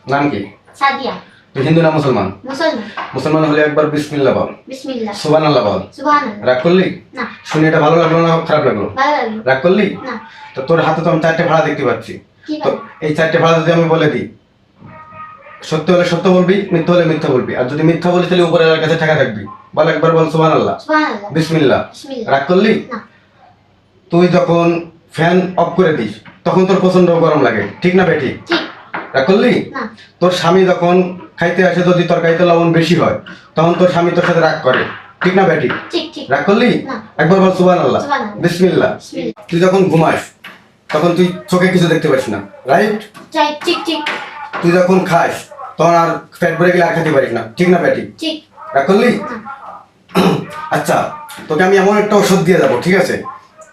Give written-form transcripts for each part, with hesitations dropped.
নাম কি? সাদিয়া। তুই হিন্দু না মুসলমান? মুসলমান। মুসলমান হলে একবার বিসমিল্লাহ বল। বিসমিল্লাহ। সুবহানাল্লাহ বল। সুবহানাল্লাহ। রাগ করলি? না। শুনে এটা ভালো লাগলো না খারাপ লাগলো? ভালো লাগলো। রাগ করলি? না। তো তোর হাতে তো আমি 4টে ভাড়া দেখতে পাচ্ছি। কি তো ভাড়া? এই 4টে ভাড়া যদি আমি বলে দিই, সত্য হলে সত্য বলবি, মিথ্যা হলে মিথ্যা বলবি। আর যদি মিথ্যা বলিস তাহলে উপরের কাছে টাকা থাকবি। বল একবার বল সুবহানাল্লাহ। সুবহানাল্লাহ। বিসমিল্লাহ। বিসমিল্লাহ। রাগ করলি? না। তুই যখন ফ্যান অফ করে দিস তখন তোর প্রচন্ড গরম লাগে, ঠিক না বেটি? ঠিক। রাগ করলি? না। তোর স্বামী যখন খাইতে আসে যদি তরকারিতে লবণ বেশি হয় তখন তোর স্বামী তোর সাথে রাগ করে, ঠিক না বেটি? ঠিক ঠিক। রাগ করলি? না। একবার বল সুবহানাল্লাহ। সুবহানাল্লাহ। বিসমিল্লাহ। বিসমিল্লাহ। তুই যখন ঘুমাস তখন তুই চোখে কিছু দেখতে পাস না, রাইট? ঠিক ঠিক ঠিক। তুই যখন খাস তখন আর পেট ভরে গেলে আর খেতে পারিস না, ঠিক না বেটি? ঠিক। রাগ করলি? না। আচ্ছা, তোকে আমি এমন একটা ওষুধ দিয়ে যাবো, ঠিক আছে?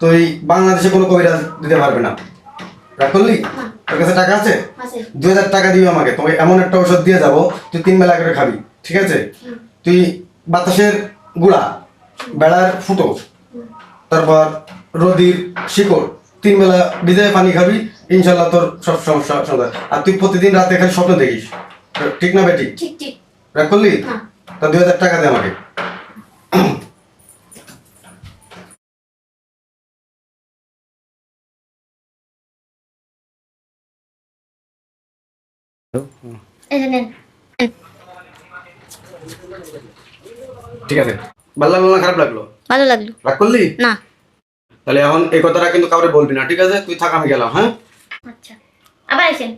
তুই বাংলাদেশে কোনো কবিরাজ দিতে পারবে না। রাগ করলি? না। তোর কাছে টাকা আছে? আছে। 2000 টাকা দিবি আমাকে, তোকে এমন একটা ওষুধ দিয়ে যাবো তুই 3 বেলা করে খাবি, ঠিক আছে? তুই বাতাসের গুড়া, বেড়ার ফুটো, তারপর রদির শিকড় 3 বেলা ভিজায় পানি খাবি, ইনশাল্লাহ তোর সব সমস্যা সমাধান। আর তুই প্রতিদিন রাতে খালি স্বপ্ন দেখিস, ঠিক না বেটি? ঠিক ঠিক। রাগ করলি? না। তা 2000 টাকা দে আমাকে। এই যে নেন। ঠিক আছে, ভালো লাগলো না খারাপ লাগলো? ভালো লাগলো। রাগ করলি? না। তাহলে এখন এই কথাটা কিন্তু কাউরে বলবি না, ঠিক আছে? তুই থাক, আমি গেলাম, হ্যাঁ? আচ্ছা, আবার আইসেন।